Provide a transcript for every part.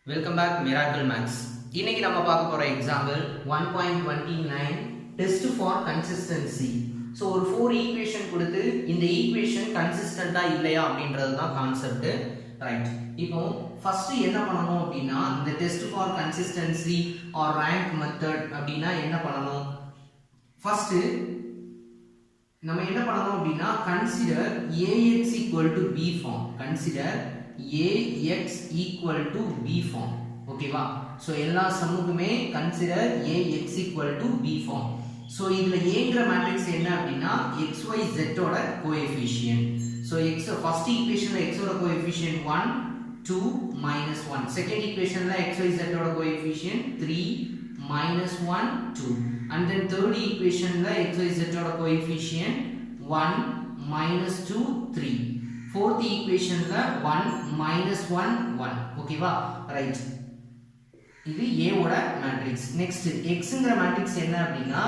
Welcome back Miracle Max. இன்னைக்கு நம்ம பார்க்க போற example 1.29 test for consistency. So ஒரு 4 ஈக்குவேஷன் கொடுத்து இந்த ஈக்குவேஷன் கன்சிஸ்டண்டா இல்லையா அப்படின்றது தான் கான்செப்ட். ரைட், இப்போ ஃபர்ஸ்ட் என்ன பண்ணணும் அப்படின்னா இந்த test for consistency or rank method அப்படின்னா என்ன பண்ணணும்? ஃபர்ஸ்ட் நம்ம என்ன பண்ணணும் அப்படின்னா consider AX equal to B form. Consider AX equal to B form. ஓகேவா? சோ எல்லா சம்முக்குமே consider AX equal to B form. So இதுல Aங்கற மேட்ரிக்ஸ் என்ன அப்படினா XYZ ஓட கோஎஃபிஷியன்ட். சோ X ஃபர்ஸ்ட் ஈக்குவேஷன்ல X ஓட கோஎஃபிஷியன்ட் 1 2 -1. செகண்ட் ஈக்குவேஷன்ல XYZ ஓட coefficient 3 -1 2. And then third ஈக்குவேஷன்ல XYZ ஓட கோஎஃபிஷியன்ட் 1 -2 3. fourth equation la 1 -1 1. ஓகேவா? ரைட், இது A ஓட மேட்ரிக்ஸ். நெக்ஸ்ட் X ங்கற மேட்ரிக்ஸ் என்ன அப்படினா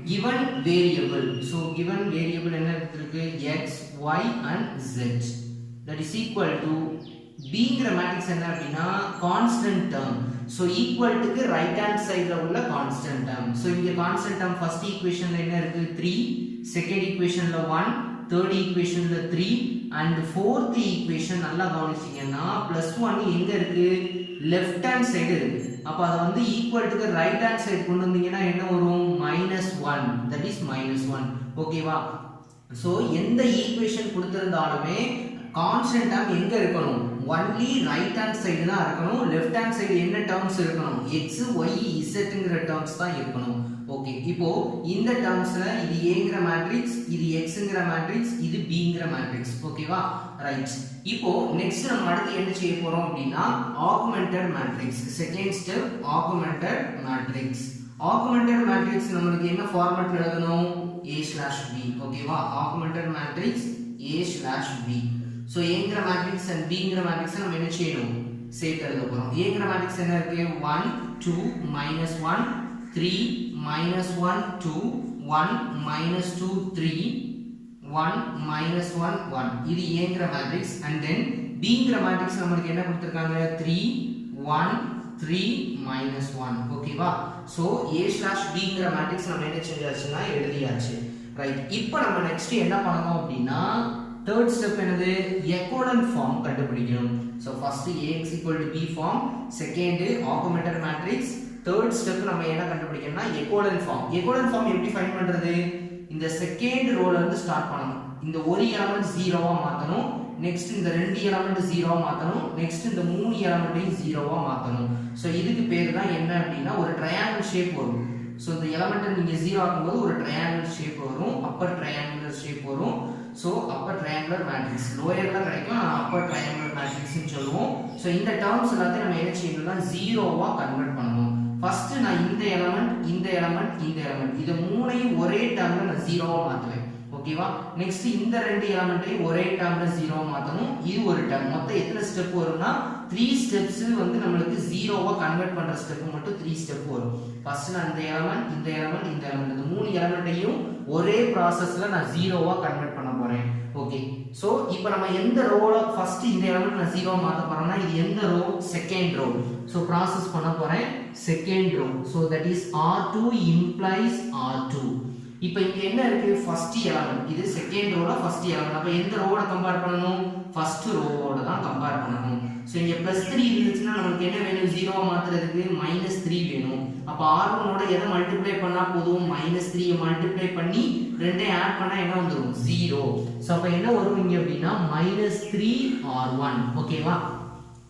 given variable. so given variable என்ன இருக்கு? X Y and Z. that is equal to B ங்கற மேட்ரிக்ஸ் என்ன அப்படினா constant term. so equal க்கு ரைட் ஹேண்ட் சைடுல உள்ள constant term. so இங்க constant term first equationல என்ன இருக்கு? 3, second equationல 1, third equationல 3 and fourth equation நல்லா கவனிச்சீங்கன்னா +1 எங்க இருக்கு? லெஃப்ட் ஹேண்ட் சைடு இருக்கு. அப்ப அத வந்து equal to right hand side கொண்டு வந்தீங்கன்னா என்ன வரும்? -1. that is -1. ஓகேவா? சோ எந்த ஈக்குவேஷன் கொடுத்திருந்தாலுமே கான்ஸ்டன்ட் டேர்ம் எங்க இருக்கணும்? only ரைட் ஹேண்ட் சைடு தான் இருக்கணும். லெஃப்ட் ஹேண்ட் சைடு என்ன டேர்ம்ஸ் இருக்கணும்? x y z ங்கற டேர்ம்ஸ் தான் இருக்கணும். ஓகே, இப்போ இந்த டேர்ம்ஸ்ல இது A ங்கற மேட்ரிக்ஸ், இது X ங்கற மேட்ரிக்ஸ், இது B ங்கற மேட்ரிக்ஸ். ஓகேவா? ரைட், இப்போ நெக்ஸ்ட் நம்ம அடுத்து என்ன செய்ய போறோம் அப்படினா augmented matrix. Second step augmented matrix. Augmented matrix நமக்கு என்ன ஃபார்மட்ல எழுதணும்? A/B. ஓகேவா? Augmented matrix A/B. So A ங்கற மேட்ரிக்ஸ் and B ங்கற மேட்ரிக்ஸ் நம்ம என்ன செய்யணும்? சேர்த்து எழுத போறோம். A ங்கற மேட்ரிக்ஸ் என்ன இருக்கு? 1 2 -1 3 -1 2 1 -2 3 1 -1 1. இது A ங்கற மேட்ரிக்ஸ். and then B ங்கற மேட்ரிக்ஸ் நமக்கு என்ன கொடுத்திருக்காங்க? 3 1 3 -1. ஓகேவா? சோ A/B ங்கற மேட்ரிக்ஸ் நம்ம என்ன செஞ்சாச்சுன்னா எழுதியாச்சு. ரைட், இப்போ நம்ம நெக்ஸ்ட் என்ன பண்ணனும் அப்படினா third step என்னது? எக்கோலன் ஃபார்ம் கண்டுபிடிக்கணும். So first AX equal to B form, second augmented matrix, third step நம்ம என்ன கண்டுபிடிக்கணும்னா எக்கோலன் ஃபார்ம். எக்கோலன் ஃபார்ம் எப்படி ஃபைண்ட் பண்றது? இந்த செகண்ட் ரோல இருந்து ஸ்டார்ட் பண்ணனும். இந்த ஒரு எலிமெண்ட் 0வா மாத்தணும், நெக்ஸ்ட் இந்த ரெண்டு எலிமெண்ட் 0வா மாத்தணும், நெக்ஸ்ட் இந்த மூணு எலிமெண்ட்டையும் 0வா மாத்தணும். சோ இதுக்கு பேர் தான் என்ன அப்படினா ஒரு ட்ரையாங்கிள் ஷேப் வரும். சோ இந்த எலிமெண்ட் நீங்க 0 ஆக்கும்போது ஒரு ட்ரையாங்கிள் ஷேப் வரும், அப்பர் ட்ரையாங்குலர் ஷேப் வரும். சோ அப்பர் ட்ரையாங்குலர் மேட்ரிக்ஸ் லோயர்ல கிடைக்கும், அப்பர் ட்ரையாங்குலர் மேட்ரிக்ஸ் னு சொல்லுவோம். சோ இந்த டேர்ம்ஸ் எல்லாத்தையும் நம்ம என்ன செய்யணும்னா 0வா கன்வர்ட் பண்ணனும். ஃபர்ஸ்ட் நான் இந்த எலிமெண்ட் இந்த எலிமெண்ட் இந்த எலிமெண்ட் இத மூணையும் ஒரே டேர்ம்ல நான் 0வா மாத்துவேன். ஓகேவா? நெக்ஸ்ட் இந்த ரெண்டு எலிமெண்ட்டையும் ஒரே டேர்ம்ல 0வா மாத்தணும். இது ஒரு டேர்ம். மொத்தம் எத்தனை ஸ்டெப் வரும்னா 3 ஸ்டெப்ஸ் வந்து நமக்கு 0வா கன்வர்ட் பண்ற ஸ்டெப் மட்டும் 3 ஸ்டெப் வரும். ஃபர்ஸ்ட் நான் இந்த எலிமெண்ட் இந்த எலிமெண்ட் இந்த எலிமெண்ட் இந்த மூணு எலிமெண்ட்டையும் ஒரே processல நான் 0வா கன்வர்ட் பண்ண போறேன். ஓகே, சோ இப்போ நம்ம எந்த ரோல ஃபர்ஸ்ட் இந்த எலிமெண்ட் நான் 0வா மாத்த போறேன்னா இது எந்த row? Second row. So process பண்ண போறேன் second row. So that is R2 implies R2. இப்போ இங்க என்ன இருக்கு? ஃபர்ஸ்ட் எலிமெண்ட், இது செகண்ட் ரோல ஃபர்ஸ்ட் எலிமெண்ட். அப்ப எந்த ரோவோட கம்பேர் பண்ணனும்? ஃபர்ஸ்ட் ரோவோட தான் கம்பேர் பண்ணனும். சோ இங்க +3 இருந்துச்சுன்னா நமக்கு என்ன வேணும்? 0வா மாத்துறதுக்கு -3 வேணும். அப்ப R1 ஓட எதை மல்டிப்ளை பண்ணா போதும்? -3 ஐ மல்டிப்ளை பண்ணி ரெண்டையும் ஆட் பண்ணா என்ன வந்துரும்? 0. சோ அப்ப என்ன வரும் இங்க அப்படினா -3R1. ஓகேவா?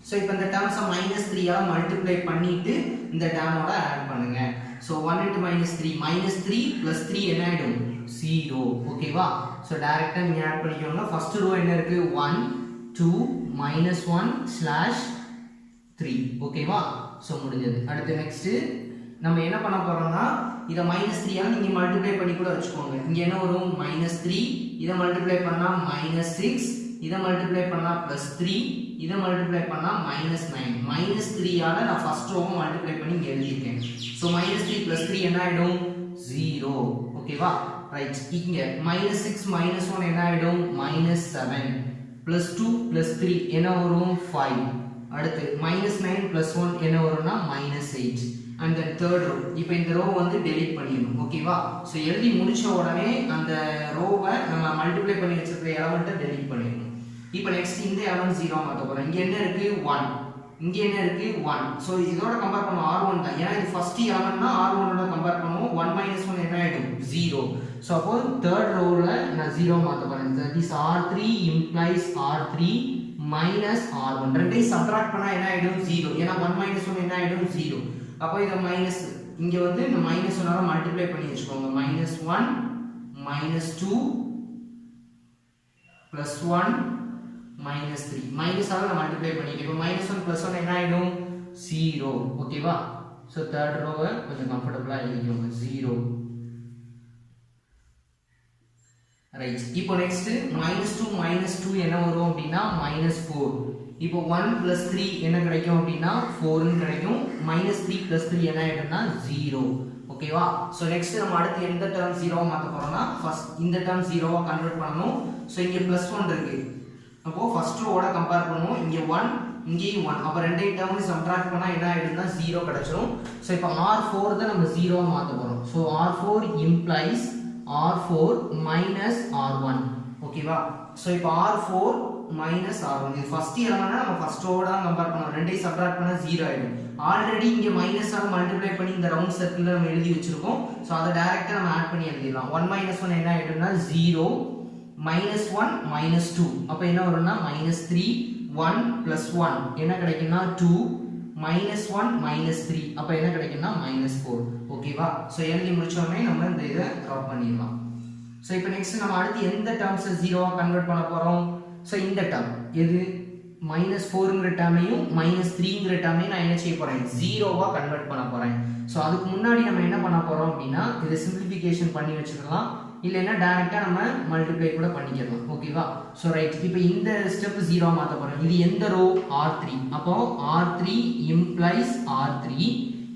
சோ இப்போ இந்த டேர்ம்ஸ் -3 ஆல மல்டிப்ளை பண்ணிட்டு இந்த டேர்மோட ஆட் பண்ணுங்க. சோ 1 * -3 -3 + 3 என்ன ஆயிடும்? 0. ஓகேவா? சோ டைரக்ட்டா நீங்க ஆட் பண்ணிக்கோங்க. ஃபர்ஸ்ட் ரோ என்ன இருக்கு? 1 2 -1/3. ஓகேவா? சோ முடிஞ்சது. அடுத்து நெக்ஸ்ட் நம்ம என்ன பண்ண போறோம்னா இத -3 ஆ நீங்க மல்டிப்ளை பண்ணி கூட வெச்சுக்கோங்க. இங்க என்ன வரும்? -3 இத மல்டிப்ளை பண்ணா -6 இத மல்டிப்ளை பண்ணா +3 இத மல்டிப்ளை பண்ணா -9 -3 ஆல நான் ஃபர்ஸ்ட் ரோவை மல்டிப்ளை பண்ணி இங்க எழுதிட்டேன். சோ -3 + 3 என்ன ஆயிடும்? 0. ஓகேவா? ரைட், இங்க -6 -1 என்ன ஆயிடும்? -7 +2 + 3 என்ன வரும்? 5. அடுத்து -9 plus 1 என்ன வரும்னா -8 and then third row இப்போ இந்த row வந்து delete பண்ணிடணும் ஓகேவா சோ எழுதி முடிச்ச உடனே அந்த ரோவை நம்ம மல்டிப்ளை பண்ணி வச்சிருக்கிற எலிமெண்ட்டை delete பண்ணிடணும் இப்போ நெக்ஸ்ட் இந்த எலிமெண்ட் 0 மாத்த போறோம் இங்க என்ன இருக்கு 1 இங்க என்ன இருக்கு 1 சோ இதோட கம்பேர் பண்ணுவோம் r1 தான் ஏன்னா இது ஃபர்ஸ்ட் எலிமெண்ட்னா r1 ஓட கம்பேர் பண்ணுவோம் 1 - 1 என்ன ஆயிடும் 0 சோ அப்போ third rowல நான் 0 மாத்த போறேன் that is r3 implies r3 minus r1 ரெண்டையும் சப்ட்ராக்ட் பண்ணா என்ன ஆயிடும் 0 ஏன்னா 1 - 1 என்ன ஆயிடும் 0 அப்போ இத மைனஸ் இங்க வந்து இந்த -1 ஆல மல்டிப்ளை பண்ணி வெச்சுக்கோங்க -1 -2 +1 -3 மைனஸ் ஆல நான் மல்டிப்ளை பண்ணிட்டேன் இப்போ -1 +1 என்ன ஆயிடும் 0 ஓகேவா சோ தேர்ட் ரோவை கொஞ்சம் கம்ஃபர்ட்டபிளா எழுதிக்கோங்க 0 ரைட் இப்போ நெக்ஸ்ட் -2 -2 என்ன வரும் அப்படினா -4 இப்போ 1 + 3 என்ன கிடைக்கும் அப்படினா 4 ன்னு கிடைக்கும் -3 + 3 என்ன ஆயிடும்னா 0 ஓகேவா சோ நெக்ஸ்ட் நம்ம அடுத்து எந்த டேர்ம் 0 ஆ மாத்த போறோம்னா ஃபர்ஸ்ட் இந்த டேர்ம் 0 ஆ கன்வர்ட் பண்ணனும் சோ இங்க +1 இருக்கு அப்போ ஃபர்ஸ்ட் ரோவோட கம்பேர் பண்ணுவோம் இங்க 1 இங்கேயும் 1 அப்ப ரெண்டே டேர்ம் சப்ட்ராக்ட் பண்ணா என்ன ஆயிடும்னா 0 கிடைச்சிரும் சோ இப்போ r4 தான் நம்ம 0 ஆ மாத்த போறோம் so r4 implies r4 minus r1 ஓகேவா சோ இப்போ r4 minus r1 இது ஃபர்ஸ்ட் எலிமெண்ட்னா நம்ம ஃபர்ஸ்ட் ரோவோட தான் கம்பேர் பண்ணோம் ரெண்டையும் சப்ட்ராக்ட் பண்ணா 0 ஆயிடும் ஆல்ரெடி இங்க மைனஸ் ஆல மல்டிப்ளை பண்ணி இந்த ரவுண்ட் சர்க்கிள்ல நம்ம எழுதி வச்சிருக்கோம் சோ அத டைரக்ட்டா நம்ம ஆட் பண்ணி எழுதிடலாம் 1 - 1 என்ன ஆயிடும்னா 0 -1 -2 அப்ப என்ன வரும்னா -3 1 + 1 என்ன கிடைக்கும்னா 2 -1 -3 அப்ப என்ன கிடைக்கும்னா -4 ஓகேவா சோ எழுதி முடிச்ச உடனே நம்ம இந்த இத டிராப் பண்ணிடலாம் சோ இப்போ நெக்ஸ்ட் நம்ம அடுத்து எந்த டேர்ம்ஸ் 0 ஆ கன்வர்ட் பண்ண போறோம் சோ இந்த டேர்ம் எது -4ங்கற டேர்மையும் -3ங்கற டேர்மையும் நான் என்ன செய்ய போறேன் 0 ஆ கன்வர்ட் பண்ண போறேன் சோ அதுக்கு முன்னாடி நம்ம என்ன பண்ண போறோம் அப்படினா இத சிம்பிளிஃபிகேஷன் பண்ணி வச்சுக்கலாம் இல்லனா டைரக்ட்டா நம்ம மல்டிப்ளை கூட பண்ணிக்கலாம் ஓகேவா சோ ரைட் இப்போ இந்த ஸ்டெப் 0 மாத்த போறோம் இது எந்த ரோ r3 அப்போ r3 implies r3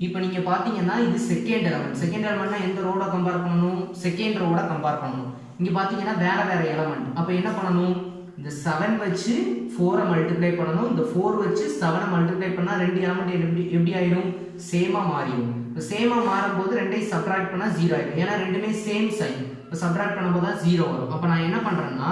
இப்போ நீங்க பாத்தீங்கன்னா இது செகண்ட் எலிமெண்ட்னா எந்த ரோட கம்பேர் பண்ணனும் செகண்ட் ரோட கம்பேர் பண்ணனும் இங்க பாத்தீங்கன்னா வேற வேற எலிமெண்ட் அப்ப என்ன பண்ணனும் இந்த 7 வச்சு 4 மல்டிப்ளை பண்ணனும் இந்த 4 வச்சு 7 மல்டிப்ளை பண்ணா ரெண்டு எலிமெண்ட் எப்படி ஆயிடும் சேமா மாறிடும் இப்போ சேமா மாறும்போது ரெண்டையும் சப்ட்ராக்ட் பண்ணா 0 ஆயிடும் ஏன்னா ரெண்டுமே சேம் சைன் இப்போ சப்ட்ராக்ட் பண்ணும்போது தான் 0 வரும் அப்ப நான் என்ன பண்றேன்னா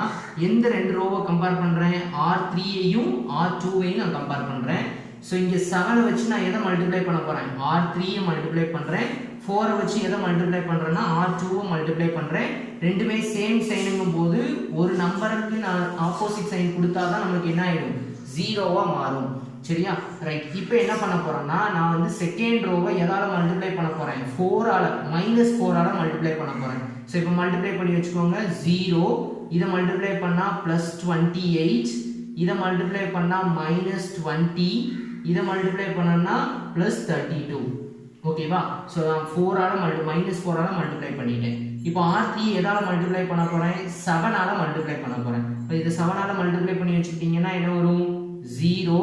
எந்த ரெண்டு ரோவை கம்பேர் பண்றேன் r3 ஐயும் r2 ஐயும் நான் கம்பேர் பண்றேன் சோ இங்க 7 வச்சு நான் எதை மல்டிப்ளை பண்ண போறேன் r3 ஐ மல்டிப்ளை பண்றேன் 4 வச்சு எதை மல்டிப்ளை பண்றேன்னா r2 ஐ மல்டிப்ளை பண்றேன் ரெண்டுமே சேம் சைனுங்கும்போது ஒரு நம்பருக்கு நான் ஆப்போசிட் சைன் கொடுத்தா தான் நமக்கு என்ன ஆயிடும் 0 ஆ மாறும் சரியா ரைட் இப்போ என்ன பண்ண போறேன்னா நான் வந்து செகண்ட் ரோவை எதால மல்டிப்ளை பண்ண போறேன் 4 ஆல -4 ஆல மல்டிப்ளை பண்ண போறேன் சோ இப்போ மல்டிப்ளை பண்ணி வெச்சுக்கோங்க 0 இத மல்டிப்ளை பண்ணா +28 இத மல்டிப்ளை பண்ணா -20 இத மல்டிப்ளை பண்ணனா +32 ஓகேவா சோ நான் 4 ஆல -4 ஆல மல்டிப்ளை பண்ணிட்டேன் இப்போ r3 எதால மல்டிப்ளை பண்ண போறேன் 7 ஆல மல்டிப்ளை பண்ண போறேன் இப்போ இத 7 ஆல மல்டிப்ளை பண்ணி வெச்சிட்டீங்கன்னா என்ன வரும் 0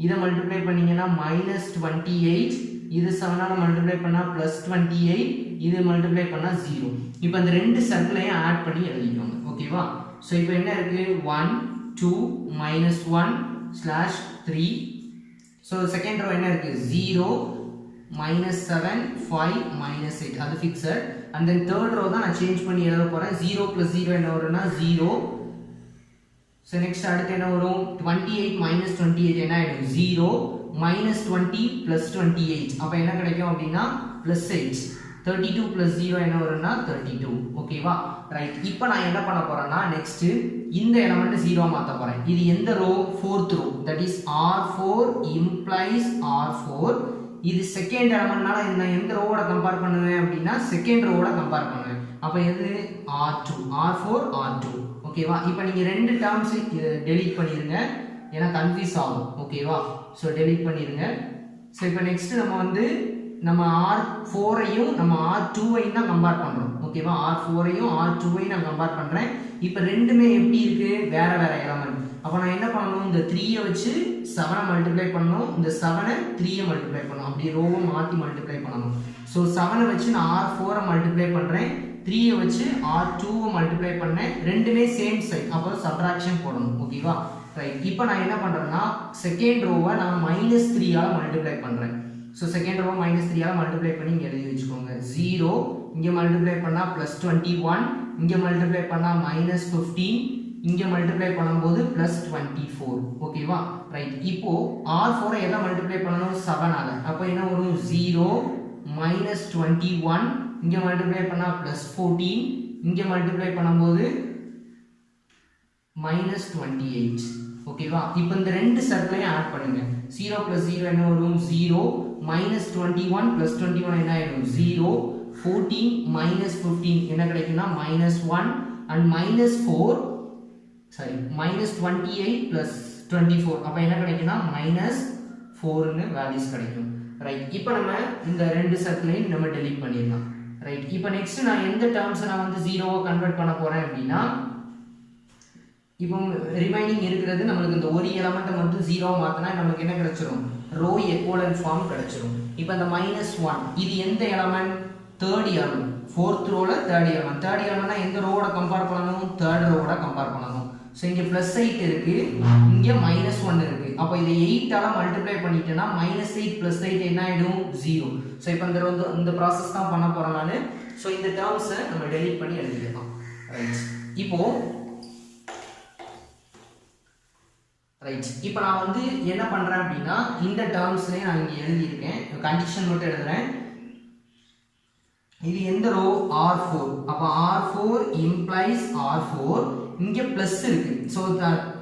இத மல்டிப்ளை பண்ணீங்கன்னா -28 இது 7 ஆல மல்டிப்ளை பண்ணா +28 இது மல்டிப்ளை பண்ணா 0 இப்போ அந்த ரெண்டு சர்க்கிளையும் ஆட் பண்ணி எழுதிக்கோங்க ஓகேவா சோ இப்போ என்ன இருக்கு 1 2 -1 /3 சோ செகண்ட் ரோ என்ன இருக்கு 0 -7 5 -8 அது fixed and then third row தான் நான் சேஞ்ச் பண்ணி எழுத போறேன் 0 + 0 என்ன வரும்னா 0 so next அடுத்து என்ன வரும் 28 - 28 என்ன ஆயிடும் 0 -20 + 28 அப்ப என்ன கிடைக்கும் அப்படினா +8 32 + 0 என்ன வரும்னா 32 ஓகேவா ரைட் இப்போ நான் என்ன பண்ண போறேன்னா நெக்ஸ்ட் இந்த எலிமெண்ட் 0 ஆ மாத்த போறேன் இது எந்த row 4th row that is r4 implies r4 இது செகண்ட் எலிமெண்ட்னால நான் எந்த ரோவோட கம்பேர் பண்ணுவேன் அப்படினா செகண்ட் ரோவோட கம்பேர் பண்ணுவேன் அப்ப எது r4 r2 ஓகேவா இப்போ நீங்க ரெண்டு டேர்ம்ஸ் delete பண்ணிருங்க ஏனா கன்ஃபியூஸ் ஆகும் ஓகேவா சோ delete பண்ணிருங்க சோ இப்போ நெக்ஸ்ட் நம்ம r4 ஐயும் நம்ம r2 ஐயும் தான் கம்பேர் பண்றோம் ஓகேவா r4 ஐயும் r2 ஐயும் நான் கம்பேர் பண்றேன் இப்போ ரெண்டுமே எப்படி இருக்கு வேற வேற எலிமெண்ட் அப்ப நான் என்ன பண்ணனும் இந்த 3 ஐ வச்சு 7 மல்டிப்ளை பண்ணனும் இந்த 7 ஐ 3 ஐ மல்டிப்ளை பண்ணனும் அப்படி ரோவை மாத்தி மல்டிப்ளை பண்ணனும் சோ 7 ஐ வச்சு நான் r4 ஐ மல்டிப்ளை பண்றேன் 3 ஐ வச்சு r2 ஐ மல்டிப்ளை பண்ணேன் ரெண்டுமே சேம் சைன் அப்போ சப்ட்ராக்ஷன் போடணும் ஓகேவா ரைட். இப்போ நான் என்ன பண்றேன்னா செகண்ட் ரோவை நான் -3 ஆல மல்டிப்ளை பண்றேன். ஸோ செகண்ட் ரோவை -3 ஆல மல்டிப்ளை பண்ணி இங்கே எழுதி வச்சுக்கோங்க. 0 இங்கே மல்டிப்ளை பண்ணா +21, இங்கே மல்டிப்ளை பண்ணா -15, இங்கே மல்டிப்ளை பண்ணும்போது +24. ஓகேவா? ரைட். இப்போ R4 எதை மல்டிப்ளை பண்ணணும்? 7 ஆல. அப்போ என்ன வரும்? 0 -21, இங்கே மல்டிப்ளை பண்ணா +14, இங்கே மல்டிப்ளை பண்ணும்போது -28. ஓகேவா? இப்போ இந்த ரெண்டு சர்க்கிளையும் ஆட் பண்ணுங்க. 0 + 0 என்ன வரும்? 0 -21 + 21 என்ன ஆயிடும்? 0 14 -15 என்ன கிடைக்கும்னா -1 and -4 சாரி -28 + 24 அப்ப என்ன கிடைக்கும்னா -4 ன்னு வேல்யூஸ் கிடைக்கும். ரைட். இப்போ நம்ம இந்த ரெண்டு சர்க்கிளையும் நம்ம டெலீட் பண்ணிடலாம். ரைட். இப்போ நெக்ஸ்ட் நான் எந்த டேர்ம்ஸ் நான் வந்து 0 கன்வெர்ட் பண்ண போறேன் அப்படினா இப்போ ரிமைனிங் இருக்கிறது நமக்கு இந்த ஒரு எலிமெண்ட்டை மட்டும் 0 மாத்தினா நமக்கு என்ன கிடைச்சிரும்? ரோ எக்விவலென்ட் ஃபார்ம் கிடைச்சிரும். இப்போ இந்த -1 இது எந்த எலிமெண்ட்? Third element. ஃபோர்த் ரோல தேர்ட் எலிமெண்ட். தேர்ட் எலிமெண்ட்னா எந்த ரோவோட கம்பேர் பண்ணனும்? தேர்ட் ரோவோட கம்பேர் பண்ணனும். சோ இங்க +8 இருக்கு, இங்க -1 இருக்கு. அப்ப இதை 8 ஆல மல்டிப்ளை பண்ணிட்டேனா -8 + 8 என்ன ஆயிடும்? 0. சோ இப்போ இந்த process தான் பண்ண போறேன் நானு. சோ இந்த டேர்ம்ஸ் நம்ம டெலீட் பண்ணி எழுதிடலாம். ரைட். இப்போ நான் வந்து என்ன பண்றேன் அப்படினா இந்த டேர்ம்ஸ்லயே நான் இங்க எழுதி இருக்கேன். கண்டிஷன் மட்டும் எழுதுறேன். இது எந்த ரோ? R4. அப்ப R4 implies R4 இங்க பிளஸ் இருக்கு. சோ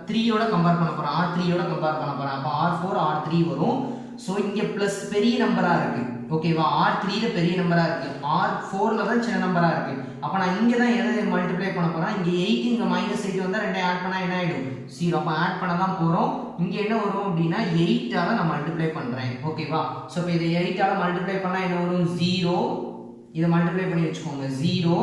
3 யோட கம்பேர் பண்ண போறேன். R3 யோட கம்பேர் பண்ண போறேன். அப்ப R4 R3 வரும். சோ இங்க பிளஸ் பெரிய நம்பரா இருக்கு. ஓகேவா? R3 ல பெரிய நம்பரா இருக்கு. R4 ல தான் சின்ன நம்பரா இருக்கு. அப்ப நான் இங்க தான் எதை மல்டிப்ளை பண்ண போறேன்? இங்க 8 இங்க -8 வந்தா ரெண்டை ஆட் பண்ணா என்ன ஆயிடும்? 0. அப்ப ஆட் பண்ண தான் போறோம். இங்க என்ன வரும் அப்படினா 8 ஆல நான் மல்டிப்ளை பண்றேன். ஓகேவா? சோ இப்போ இதை 8 ஆல மல்டிப்ளை பண்ணா என்ன வரும்? 0. இதை மல்டிப்ளை பண்ணி வெச்சுக்கோங்க. 0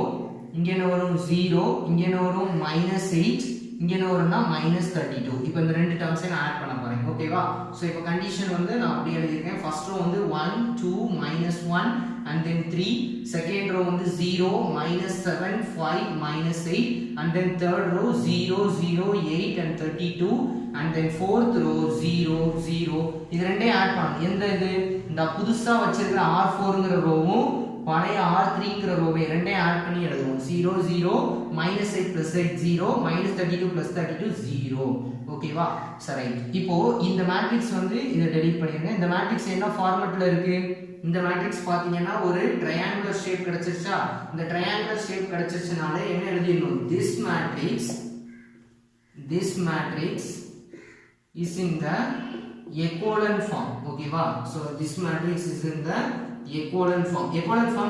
இங்க என்ன வரும்? 0 இங்க என்ன வரும்? -8 இங்க என்ன வரும்னா -32. இப்போ இந்த ரெண்டு டேர்ம்ஸை நான் ஆட் பண்ண போறேன். ஓகேவா? சோ இப்போ கண்டிஷன் வந்து நான் அப்படியே எழுதி இருக்கேன். ஃபர்ஸ்ட் ரோ வந்து 1 2 -1 and then 3, செகண்ட் ரோ வந்து 0 -7 5 -8 and then third row 0 0 8 and 32 and then fourth row 0 0. இது ரெண்டையும் ஆட் பண்ணனும். எந்த இது? இந்த புதுசா வச்சிருக்கிற R4ங்கற ரோவும் பழைய R3ங்கற ரோவை ரெண்டையும் ஆட் பண்ணி எழுதுவோம். 0 0 -8 + 8 0 -32 + 32 0. ஓகேவா? சரி. இப்போ இந்த மேட்ரிக்ஸ் வந்து இத டெலீட் பண்ணிருங்க. இந்த மேட்ரிக்ஸ் என்ன ஃபார்மட்ல இருக்கு? இந்த மேட்ரிக்ஸ் பாத்தீங்கன்னா ஒரு ட்ரையாங்குலர் ஷேப் கிடைச்சிருச்சா? இந்த ட்ரையாங்குலர் ஷேப் கிடைச்சிருச்சனால என்ன எழுதிடணும்? this matrix is in the equivalent form. ஓகேவா? so this matrix is in the equivalent form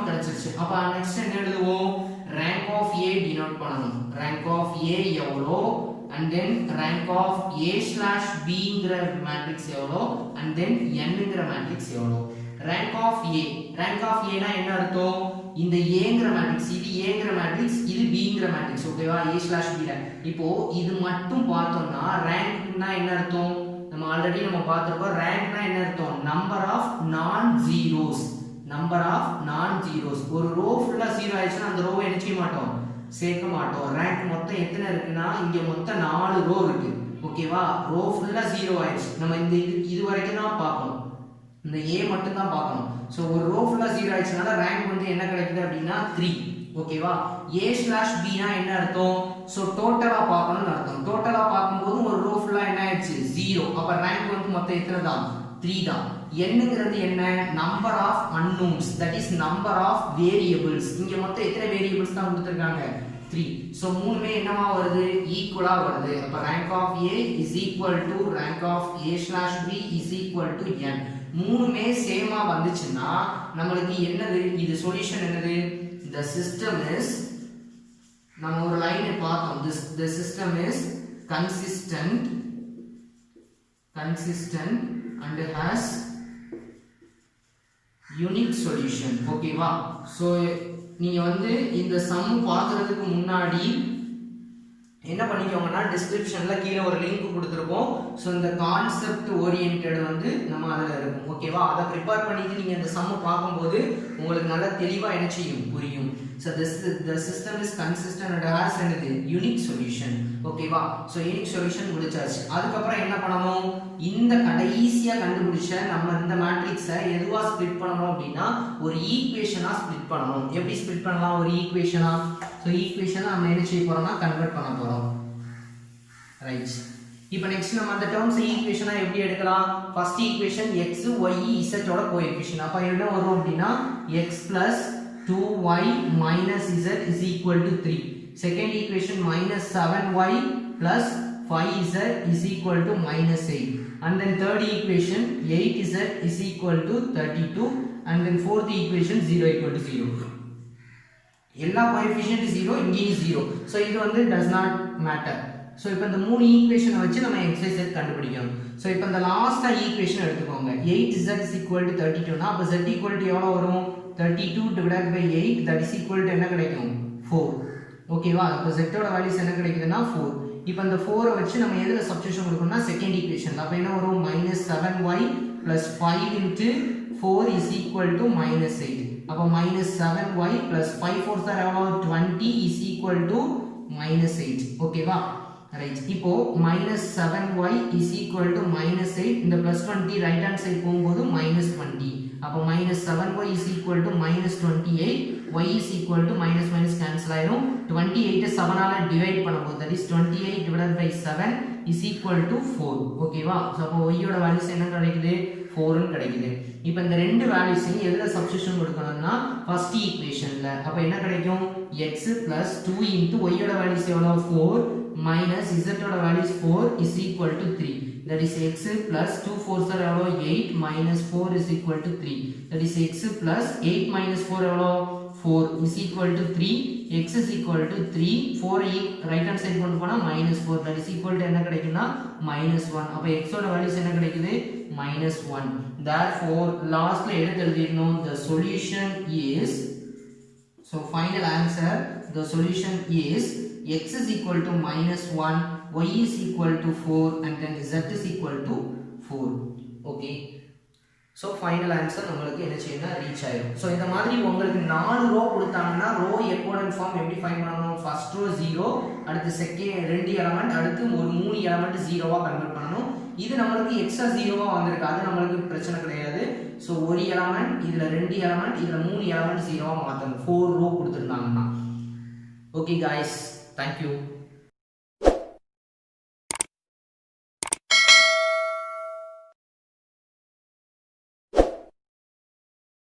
கிடைச்சிருச்சு. அப்ப நெக்ஸ்ட் என்ன எழுதுவோம்? rank of a denote பண்ணனும். rank of a எவ்வளோ and then rank of a/b ங்கற மேட்ரிக்ஸ் எவ்வளோ and then n ங்கற மேட்ரிக்ஸ் எவ்வளோ. rank of a னா என்ன அர்த்தம்? இந்த a ங்கற மேட்ரிக்ஸ் இது a ங்கற மேட்ரிக்ஸ் இது b ங்கற மேட்ரிக்ஸ். ஓகேவா? a/b ல இப்போ இது மட்டும் பார்த்தோம்னா rank னா என்ன அர்த்தம்? நம்ம ஆல்ரெடி பார்த்திருக்கோம். rank னா என்ன அர்த்தம்? Number of non zeros. ஒரு ரோ ஃபுல்லா 0 ஆயிடுச்சுனா அந்த ரோவை என்ன செய்ய மாட்டோம்? சேர்க்க மாட்டோம். rank மொத்தம் எத்தனை இருக்குன்னா இங்க மொத்தம் 4 ரோ இருக்கு. ஓகேவா? ரோ ஃபுல்லா 0 ஆயிடுச்சு. நம்ம இந்த இது வரைக்கும் தான் பார்க்கணும். இந்த a மட்டும் தான் பார்க்கணும். சோ ஒரு ரோ ஃபுல்லா 0 ஆயிடுச்சனால rank வந்து என்ன கிடைக்குது அப்படினா 3. ஓகேவா? a/b னா என்ன அர்த்தம்? சோ டோட்டலா பார்க்கணும்னு அர்த்தம். டோட்டலா பாக்கும்போது ஒரு ரோ ஃபுல்லா என்ன ஆயிடுச்சு? 0. அப்ப rank வந்து மொத்தம் எத்தனை தான்? 3 தான். என்னங்கிறது என்ன? Number of unknowns, that is number of variables. இங்க மொத்தம் எத்தனை வேரியபிள்ஸ் தான் கொடுத்திருக்காங்க? 3. சோ மூணுமே என்னவா வருது? ஈக்குவலா வருது. அப்ப rank of a is equal to rank of a/b is equal to n. மூணுமே சேமா வந்துச்சுன்னா நமக்கு என்னது? இது சொல்யூஷன் என்னது? the system is நம்ம ஒரு லைனை பார்த்தோம். the system is consistent and has unique solution. ஓகேவா? சோ நீங்க வந்து இந்த சம் பார்க்கிறதுக்கு முன்னாடி என்ன பண்ணிக்கோங்கன்னா டிஸ்கிரிப்ஷன்ல கீழ ஒரு லிங்க் கொடுத்திருப்போம். சோ இந்த கான்செப்ட் ஓரியன்டட் வந்து நம்ம அதுல இருக்கும். ஓகேவா? அத ப்ரிப்பேர் பண்ணிட்டு நீங்க இந்த சம் பாக்கும்போது உங்களுக்கு நல்ல தெளிவா என்ன செய்யும்? புரியும். So the system is consistent and has a unique solution. ஓகேவா? so unique solution முடிச்சாச்சு. அதுக்கு அப்புறம் என்ன பண்ணணும்? இந்த கடைசியா கண்டுபிடிச்ச நம்ம இந்த மேட்ரிக்ஸை எதுவா ஸ்ப்ளிட் பண்ணணும் அப்படினா ஒரு ஈக்குவேஷனா ஸ்ப்ளிட் பண்ணணும். எப்படி ஸ்ப்ளிட் பண்ணலாம் ஒரு ஈக்குவேஷனா? so ஈக்குவேஷனை நம்ம என்ன செய்ய போறோம்னா கன்வர்ட் பண்ண போறோம். ரைட். இப்போ நெக்ஸ்ட் நம்ம அந்த டேர்ம்ஸ் ஈக்குவேஷனா எப்படி எடுக்கலாம்? First equation x y z ஓட கோஎஃபிஷியன்ட். அப்ப என்ன வரும் அப்படினா x + 2y - z = 3. Second equation -7y + 5z = -8. and then third equation 8z = 32 and then fourth equation 0 = 0. எல்லா கோஎஃபிஷியன்ட் 0 இங்கேயும் 0. so இது வந்து does not matter. so இப்போ இந்த மூணு ஈக்குவேஷனை வச்சு நம்ம x y z கண்டுபிடிக்கணும். so இப்போ இந்த லாஸ்டா ஈக்குவேஷன் எடுத்துக்கோங்க. 8z = 32 னா அப்ப z = எவ்வளவு வரும்? 32 / 8 that is equal to என்ன கிடைக்கும்? 4. ஓகேவா? அப்ப z ஓட வேல்யூஸ் என்ன கிடைக்குதுன்னா 4. இப்போ இந்த 4 வச்சு நம்ம எதுல சப்ஸ்டிட்யூஷன் கொடுக்கணும்னா செகண்ட் ஈக்குவேஷன். அப்ப என்ன வரும்? -7y + 5 * 4 = -8. அப்ப -7y + 5 4s are எவ்வளவு? 20 = -8. ஓகேவா? ரைட். இப்போ -7y = -8. இந்த +20 ரைட் ஹேண்ட் சைடு போகும்போது -20. அப்ப -7y = -28. y = கேன்சல் ஆயிரும். 28 7 ஆல டிவைட் பண்ணும்போது that is 28 / 7 = 4. ஓகேவா? சோ அப்ப y ஓட வேல்யூஸ் என்ன கிடைக்குது? 4 ன்னு கிடைக்குது. இப்போ இந்த ரெண்டு வேல்யூஸையும் எதுல சப்ஸ்டிட்யூஷன் கொடுக்கணும்னா ஃபர்ஸ்ட் ஈக்குவேஷன்ல. அப்ப என்ன கிடைக்கும்? x + 2 * y ஓட வேல்யூஸ் எவ்வளவு? 4 minus z ஓட values 4 = 3. that is x + 2 4s are எவ்வளவு? 8 minus 4 = 3. that is x + 8 minus 4 எவ்வளவு? 4 = 3. x = 3. 4 ரைட் ஹேண்ட் சைடு கொண்டு போனா -4 that is equal to என்ன கிடைக்கும்னா -1. அப்ப x ஓட வேல்யூஸ் என்ன கிடைக்குது? -1. therefore லாஸ்ட்ல எடுத்து எழுதிடணும் the solution is, so final answer the solution is x = -1, y = 4 and then z = 4. okay. so final answer உங்களுக்கு என்ன செய்யணும்னா ரீச் ஆயிடும். so இந்த மாதிரி உங்களுக்கு 4 ரோ கொடுத்தாங்கன்னா ரோ எக்கோலன் ஃபார்ம் எப்படி ஃபைண்ட் பண்ணனும்? ஃபர்ஸ்ட் ரோ 0, அடுத்து செகண்ட் 2 எலிமெண்ட், அடுத்து ஒரு 3 எலிமெண்ட் 0வா கன்வர்ட் பண்ணனும். இது நமக்கு எக்ஸ்ட்ரா 0வா வந்திருக்கு. அது நமக்கு பிரச்சனை கிடையாது. so ஒரு எலிமெண்ட், இதுல 2 எலிமெண்ட், இதுல 3 எலிமெண்ட் 0வா மாத்தணும். 4 row கொடுத்திருந்தாங்கன்னா. okay guys, thank you.